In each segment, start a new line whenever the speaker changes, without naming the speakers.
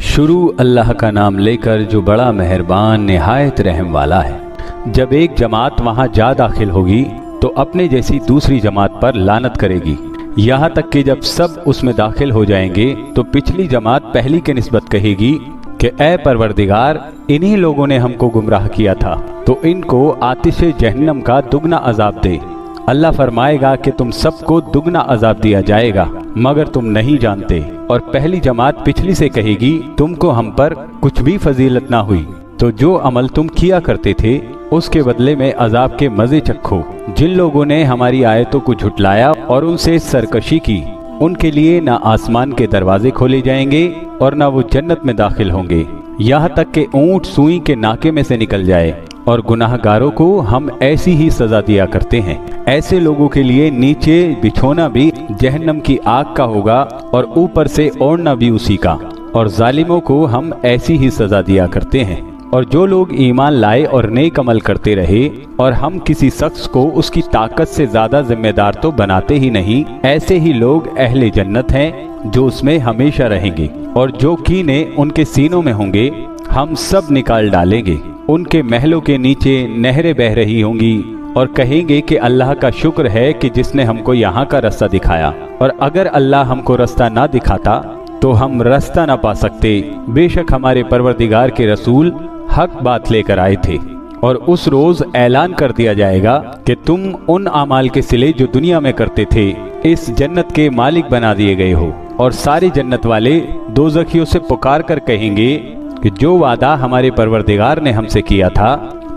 शुरू अल्लाह का नाम लेकर जो बड़ा मेहरबान निहायत रहम वाला है। जब एक जमात वहां जा दाखिल होगी तो अपने जैसी दूसरी जमात पर लानत करेगी, यहाँ तक कि जब सब उसमें दाखिल हो जाएंगे तो पिछली जमात पहली के निस्बत कहेगी कि ऐ परवरदिगार, इन्हीं लोगों ने हमको गुमराह किया था, तो इनको आतिश जहन्नम का दुगना अजाब दे। अल्लाह फरमाएगा कि तुम सबको दुगना अजाब दिया जाएगा, मगर तुम नहीं जानते। और पहली जमात पिछली से कहेगी, तुमको हम पर कुछ भी फजीलत ना हुई, तो जो अमल तुम किया करते थे उसके बदले में अजाब के मजे चखो। जिन लोगों ने हमारी आयतों को झुटलाया और उनसे सरकशी की, उनके लिए ना आसमान के दरवाजे खोले जाएंगे और ना वो जन्नत में दाखिल होंगे, यहाँ तक कि ऊंट सुई के नाके में से निकल जाए। और गुनाहगारों को हम ऐसी ही सजा दिया करते हैं। ऐसे लोगों के लिए नीचे बिछोना भी जहन्नम की आग का होगा और ऊपर से ओढ़ना भी उसी का। और जालिमों को हम ऐसी ही सजा दिया करते हैं। और जो लोग ईमान लाए और नेक अमल करते रहे और हम किसी शख्स को उसकी ताकत से ज्यादा जिम्मेदार तो बनाते ही नहीं, ऐसे ही लोग अहले जन्नत हैं जो उसमें हमेशा रहेंगे। और जो कीने उनके सीनों में होंगे हम सब निकाल डालेंगे। उनके महलों के नीचे नहरें बह रही होंगी और कहेंगे कि अल्लाह का शुक्र है कि जिसने हमको यहाँ का रास्ता दिखाया, और अगर अल्लाह हमको रास्ता ना दिखाता तो हम रास्ता ना पा सकते। बेशक हमारे परवरदिगार के रसूल हक बात लेकर आए थे। और उस रोज ऐलान कर दिया जाएगा कि तुम उन अमाल के सिले जो दुनिया में करते थे इस जन्नत के मालिक बना दिए गए हो। और सारे जन्नत वाले दोज़खियों से पुकार कर कहेंगे कि जो वादा हमारे परवरदिगार ने हमसे किया था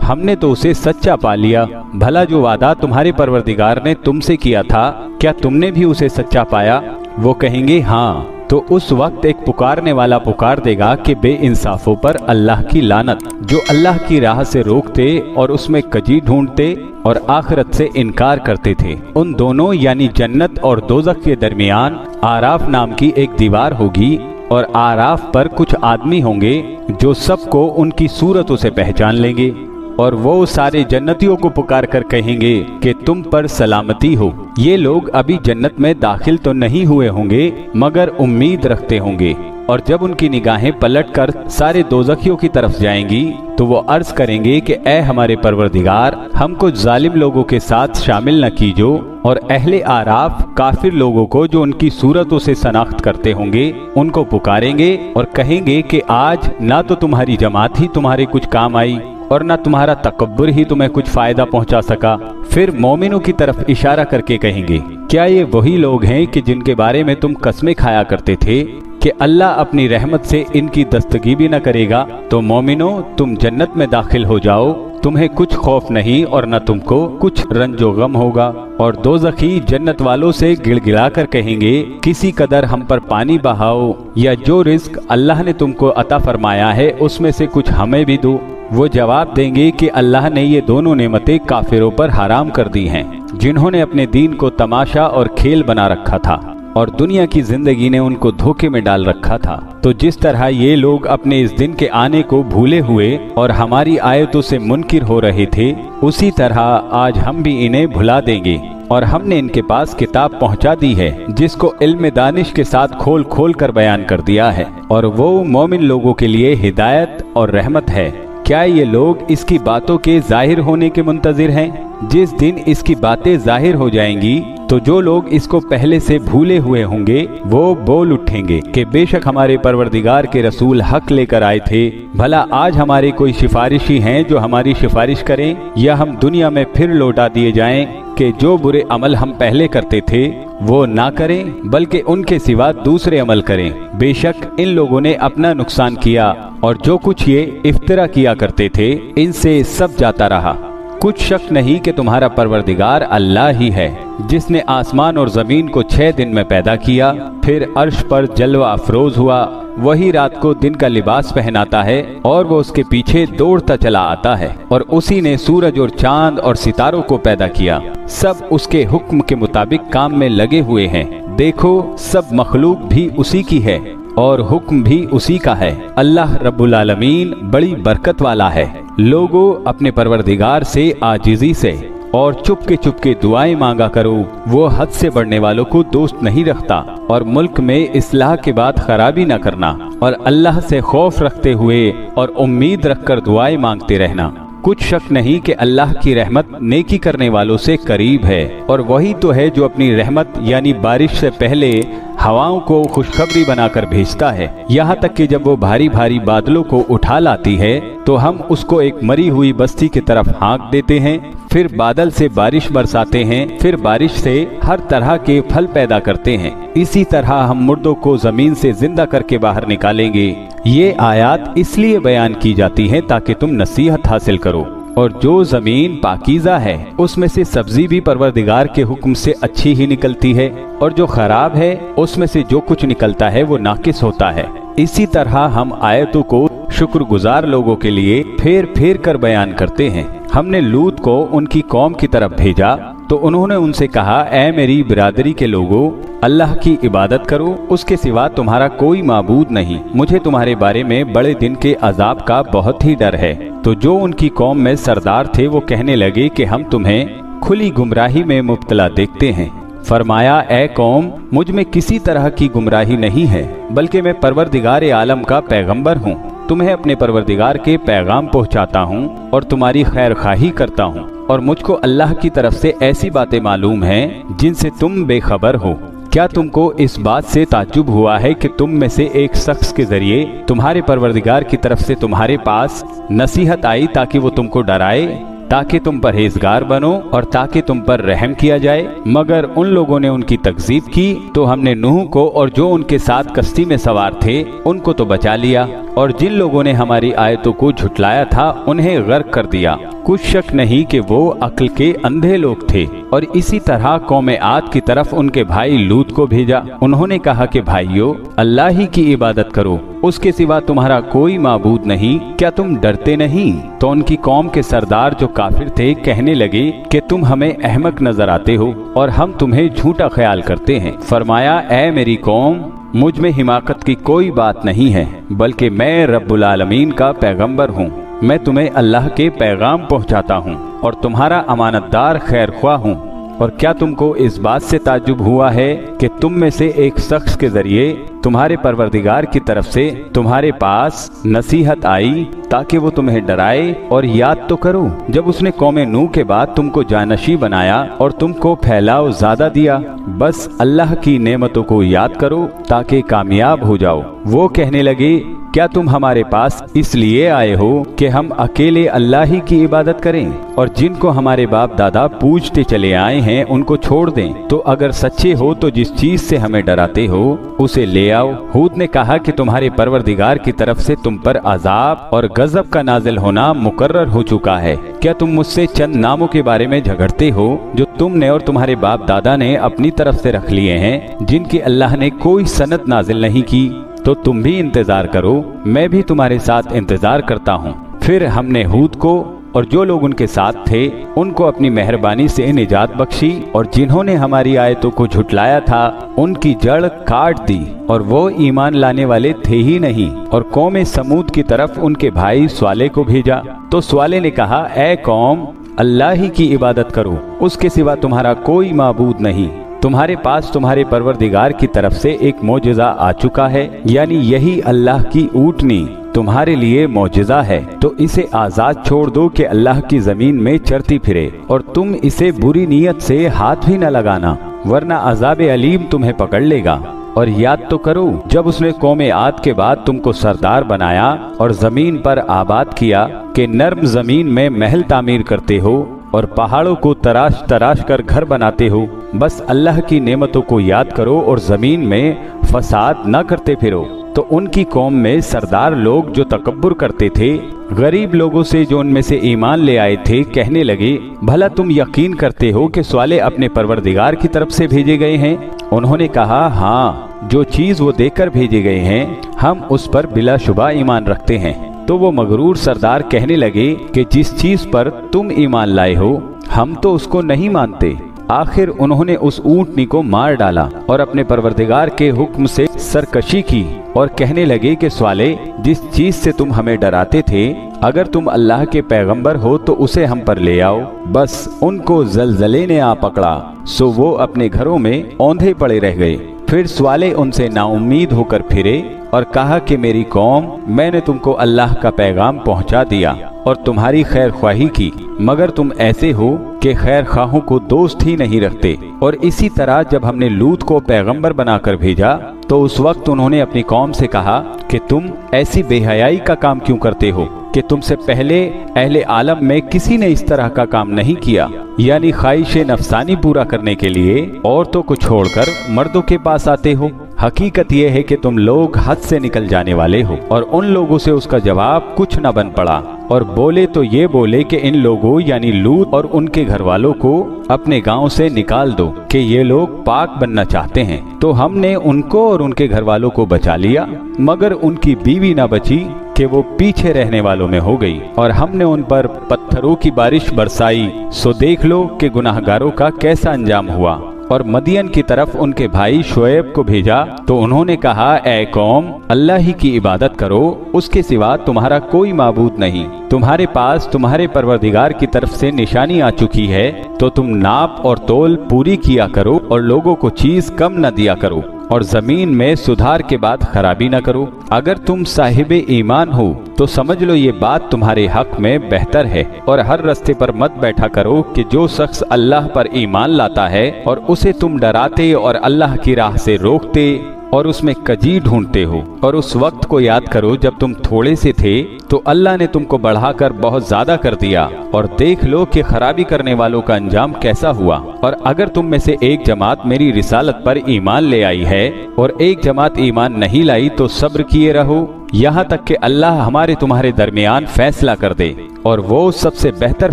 हमने तो उसे सच्चा पा लिया। भला जो वादा तुम्हारे परवरदिगार ने तुमसे किया था क्या तुमने भी उसे सच्चा पाया? वो कहेंगे हाँ। तो उस वक्त एक पुकारने वाला पुकार देगा कि बेइंसाफों पर अल्लाह की लानत, जो अल्लाह की राह से रोकते और उसमें कजी ढूंढते और आखिरत से इनकार करते थे। उन दोनों यानी जन्नत और दोज़ख के दरमियान आराफ नाम की एक दीवार होगी और आराफ पर कुछ आदमी होंगे जो सबको उनकी सूरतों से पहचान लेंगे। और वो सारे जन्नतियों को पुकार कर कहेंगे कि तुम पर सलामती हो। ये लोग अभी जन्नत में दाखिल तो नहीं हुए होंगे मगर उम्मीद रखते होंगे। और जब उनकी निगाहें पलटकर सारे दोज़खियों की तरफ जाएंगी तो वो अर्ज करेंगे कि ऐ हमारे परवरदिगार, हमको जालिम लोगों के साथ शामिल न कीजो। और अहले आराफ काफिर लोगों को जो उनकी सूरतों से शनाख्त करते होंगे उनको पुकारेंगे और कहेंगे कि आज ना तो तुम्हारी जमात ही तुम्हारे कुछ काम आई और न तुम्हारा तकब्बुर ही तुम्हें कुछ फायदा पहुंचा सका। फिर मोमिनों की तरफ इशारा करके कहेंगे, क्या ये वही लोग हैं कि जिनके बारे में तुम कसमें खाया करते थे कि अल्लाह अपनी रहमत से इनकी दस्तगीरी न करेगा? तो मोमिनों, तुम जन्नत में दाखिल हो जाओ, तुम्हें कुछ खौफ नहीं और न तुमको कुछ रंजो गम होगा। और दोज़खी जन्नत वालों से गिड़गिड़ा कर कहेंगे, किसी कदर हम पर पानी बहाओ या जो रिस्क अल्लाह ने तुमको अता फरमाया है उसमें से कुछ हमें भी दो। वो जवाब देंगे कि अल्लाह ने ये दोनों नेमतें काफिरों पर हराम कर दी हैं, जिन्होंने अपने दीन को तमाशा और खेल बना रखा था और दुनिया की जिंदगी ने उनको धोखे में डाल रखा था। तो जिस तरह ये लोग अपने इस दिन के आने को भूले हुए और हमारी आयतों से मुनकिर हो रहे थे, उसी तरह आज हम भी इन्हें भुला देंगे। और हमने इनके पास किताब पहुंचा दी है जिसको इल्म दानिश के साथ खोल खोल कर बयान कर दिया है, और वो मोमिन लोगों के लिए हिदायत और रहमत है। क्या ये लोग इसकी बातों के जाहिर होने के मुंतजिर हैं? जिस दिन इसकी बातें जाहिर हो जाएंगी तो जो लोग इसको पहले से भूले हुए होंगे वो बोल उठेंगे कि बेशक हमारे परवरदिगार के रसूल हक लेकर आए थे। भला आज हमारे कोई सिफारिशी हैं जो हमारी सिफारिश करें, या हम दुनिया में फिर लौटा दिए जाएं कि जो बुरे अमल हम पहले करते थे वो ना करें बल्कि उनके सिवा दूसरे अमल करें। बेशक इन लोगों ने अपना नुकसान किया और जो कुछ ये इफ्तिरा किया करते थे इनसे सब जाता रहा। कुछ शक नहीं कि तुम्हारा परवरदिगार अल्लाह ही है जिसने आसमान और जमीन को 6 दिन में पैदा किया, फिर अर्श पर जलवा अफरोज हुआ। वही रात को दिन का लिबास पहनाता है और वो उसके पीछे दौड़ता चला आता है। और उसी ने सूरज और चांद और सितारों को पैदा किया, सब उसके हुक्म के मुताबिक काम में लगे हुए हैं। देखो, सब मखलूक भी उसी की है और हुक्म भी उसी का है। अल्लाह रब्बुल आलमीन बड़ी बरकत वाला है। लोगों, अपने परवरदिगार से आजिज़ी से और चुपके दुआएं मांगा करो। वो हद से बढ़ने वालों को दोस्त नहीं रखता। और मुल्क में इस्लाह के बाद खराबी न करना, और अल्लाह से खौफ रखते हुए और उम्मीद रखकर दुआएं मांगते रहना। कुछ शक नहीं कि अल्लाह की रहमत नेकी करने वालों से करीब है, और वही तो है जो अपनी रहमत यानी बारिश से पहले हवाओं को खुशखबरी बनाकर भेजता है। यहाँ तक कि जब वो भारी भारी बादलों को उठा लाती है तो हम उसको एक मरी हुई बस्ती की तरफ हाँक देते हैं, फिर बादल से बारिश बरसाते हैं, फिर बारिश से हर तरह के फल पैदा करते हैं। इसी तरह हम मुर्दों को जमीन से जिंदा करके बाहर निकालेंगे। ये आयत इसलिए बयान की जाती है ताकि तुम नसीहत हासिल करो। और जो जमीन पाकीज़ा है उसमें से सब्जी भी परवरदिगार के हुक्म से अच्छी ही निकलती है, और जो खराब है उसमें से जो कुछ निकलता है वो नाकिस होता है। इसी तरह हम आयतों को शुक्रगुजार लोगों के लिए फेर फेर कर बयान करते हैं। हमने लूत को उनकी कौम की तरफ भेजा तो उन्होंने उनसे कहा, ऐ मेरी बिरादरी के लोगों, अल्लाह की इबादत करो, उसके सिवा तुम्हारा कोई माबूद नहीं। मुझे तुम्हारे बारे में बड़े दिन के अजाब का बहुत ही डर है। तो जो उनकी कौम में सरदार थे वो कहने लगे कि हम तुम्हें खुली गुमराही में मुब्तला देखते हैं। फरमाया, ए कौम, मुझ में किसी तरह की गुमराही नहीं है, बल्कि मैं परवरदिगार आलम का पैगंबर हूँ। तुम्हें अपने परवरदिगार के पैगाम पहुँचाता हूँ और तुम्हारी खैर खाही करता हूँ, और मुझको अल्लाह की तरफ से ऐसी बातें मालूम हैं जिनसे तुम बेखबर हो। क्या तुमको इस बात से ताज्जुब हुआ है कि तुम में से एक शख्स के जरिए तुम्हारे परवरदिगार की तरफ से तुम्हारे पास नसीहत आई ताकि वो तुमको डराए, ताकि तुम परहेजगार बनो और ताकि तुम पर रहम किया जाए? मगर उन लोगों ने उनकी तकजीब की तो हमने नूह को और जो उनके साथ कश्ती में सवार थे उनको तो बचा लिया, और जिन लोगों ने हमारी आयतों को झुटलाया था उन्हें गर्क कर दिया। कुछ शक नहीं कि वो अक्ल के अंधे लोग थे। और इसी तरह कौम आद की तरफ उनके भाई लूत को भेजा। उन्होंने कहा कि भाइयों, अल्लाह ही की इबादत करो, उसके सिवा तुम्हारा कोई माबूद नहीं। क्या तुम डरते नहीं? तो उनकी कौम के सरदार जो काफिर थे कहने लगे कि तुम हमें अहमक नजर आते हो और हम तुम्हें झूठा ख्याल करते हैं। फरमाया, ऐ मेरी कौम, मुझ में हिमाकत की कोई बात नहीं है, बल्कि मैं रब्बुल आलमीन का पैगंबर हूँ। मैं तुम्हें अल्लाह के पैगाम पहुँचाता हूँ और तुम्हारा अमानतदार खैर ख्वाह हूँ। और क्या तुमको इस बात से ताज्जुब हुआ है कि तुम में से एक शख्स के जरिए तुम्हारे परवरदिगार की तरफ से तुम्हारे पास नसीहत आई ताकि वो तुम्हें डराए? और याद तो करो जब उसने कौम नूह के बाद तुमको जानशी बनाया और तुमको फैलाव ज्यादा दिया। बस अल्लाह की नेमतों को याद करो ताकि कामयाब हो जाओ। वो कहने लगे, क्या तुम हमारे पास इसलिए आए हो कि हम अकेले अल्लाह ही की इबादत करें और जिनको हमारे बाप दादा पूजते चले आए हैं उनको छोड़ दें? तो अगर सच्चे हो तो जिस चीज से हमें डराते हो उसे ले आओ। हूद ने कहा कि तुम्हारे परवरदिगार की तरफ से तुम पर अजाब और गजब का नाजिल होना मुकर्रर हो चुका है। क्या तुम मुझसे चंद नामों के बारे में झगड़ते हो जो तुमने और तुम्हारे बाप दादा ने अपनी तरफ से रख लिए हैं, जिनकी अल्लाह ने कोई सनद नाजिल नहीं की? तो तुम भी इंतजार करो, मैं भी तुम्हारे साथ इंतजार करता हूँ। फिर हमने हूद को और जो लोग उनके साथ थे उनको अपनी मेहरबानी से निजात बख्शी, और जिन्होंने हमारी आयतों को झुटलाया था उनकी जड़ काट दी, और वो ईमान लाने वाले थे ही नहीं। और कौम समूद की तरफ उनके भाई स्वाले को भेजा तो स्वाले ने कहा, ऐ कौम, अल्लाह ही की इबादत करो, उसके सिवा तुम्हारा कोई माबूद नहीं। तुम्हारे पास तुम्हारे परवरदिगार की तरफ से एक मौजिज़ा आ चुका है, यानी यही अल्लाह की ऊँटनी तुम्हारे लिए मौजिज़ा है। तो इसे आजाद छोड़ दो कि अल्लाह की जमीन में चरती फिरे, और तुम इसे बुरी नीयत से हाथ भी न लगाना, वरना अजाब अलीम तुम्हें पकड़ लेगा। और याद तो करो जब उसने कौम आद के बाद तुमको सरदार बनाया और जमीन पर आबाद किया कि नर्म जमीन में महल तामीर करते हो और पहाड़ों को तराश तराश कर घर बनाते हो। बस अल्लाह की नेमतों को याद करो और जमीन में फसाद न करते फिरो। तो उनकी कौम में सरदार लोग जो तकब्बुर करते थे, गरीब लोगों से जो उनमें से ईमान ले आए थे, कहने लगे, भला तुम यकीन करते हो कि स्वाले अपने परवरदिगार की तरफ से भेजे गए हैं? उन्होंने कहा, हाँ, जो चीज वो देकर भेजे गए हैं हम उस पर बिलाशुबा ईमान रखते हैं। तो वो मगरूर सरदार कहने लगे कि जिस चीज पर तुम ईमान लाए हो हम तो उसको नहीं मानते। आखिर उन्होंने उस ऊँटनी को मार डाला और अपने परवरदिगार के हुक्म से सरकशी की और कहने लगे कि स्वाले, जिस चीज से तुम हमें डराते थे अगर तुम अल्लाह के पैगंबर हो तो उसे हम पर ले आओ। बस उनको ज़लज़ले ने आ पकड़ा, सो वो अपने घरों में औंधे पड़े रह गए। फिर सवाले उनसे नाउम्मीद होकर फिरे और कहा कि मेरी कौम, मैंने तुमको अल्लाह का पैगाम पहुंचा दिया और तुम्हारी खैर ख्वाही की, मगर तुम ऐसे हो कि खैर खाहों को दोस्त ही नहीं रखते। और इसी तरह जब हमने लूत को पैगंबर बनाकर भेजा तो उस वक्त उन्होंने अपनी कौम से कहा कि तुम ऐसी बेहयाई का काम क्यों करते हो कि तुमसे पहले अहले आलम में किसी ने इस तरह का काम नहीं किया, यानी ख्वाहिश नफसानी पूरा करने के लिए औरतों को छोड़कर मर्दों के पास आते हो। हकीकत यह है कि तुम लोग हद से निकल जाने वाले हो। और उन लोगों से उसका जवाब कुछ न बन पड़ा और बोले तो ये बोले कि इन लोगों यानी लूत और उनके घर वालों को अपने गांव से निकाल दो कि ये लोग पाक बनना चाहते हैं। तो हमने उनको और उनके घर वालों को बचा लिया, मगर उनकी बीवी न बची कि वो पीछे रहने वालों में हो गई। और हमने उन पर पत्थरों की बारिश बरसाई, सो देख लो कि गुनाहगारों का कैसा अंजाम हुआ। और मदियन की तरफ उनके भाई शुएब को भेजा तो उन्होंने कहा, ऐ कौम, अल्लाह ही की इबादत करो, उसके सिवा तुम्हारा कोई माबूद नहीं। तुम्हारे पास तुम्हारे परवरदिगार की तरफ से निशानी आ चुकी है, तो तुम नाप और तोल पूरी किया करो और लोगों को चीज कम न दिया करो और जमीन में सुधार के बाद खराबी न करो। अगर तुम साहिबे ईमान हो तो समझ लो ये बात तुम्हारे हक में बेहतर है। और हर रास्ते पर मत बैठा करो कि जो शख्स अल्लाह पर ईमान लाता है और उसे तुम डराते और अल्लाह की राह से रोकते और उसमें कजी ढूंढते हो। और उस वक्त को याद करो जब तुम थोड़े से थे तो अल्लाह ने तुमको बढ़ाकर बहुत ज्यादा कर दिया, और देख लो कि खराबी करने वालों का अंजाम कैसा हुआ। और अगर तुम में से एक जमात मेरी रिसालत पर ईमान ले आई है और एक जमात ईमान नहीं लाई तो सब्र किए रहो, यहाँ तक कि अल्लाह हमारे तुम्हारे दरमियान फैसला कर दे, और वो सबसे बेहतर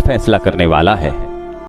फैसला करने वाला है।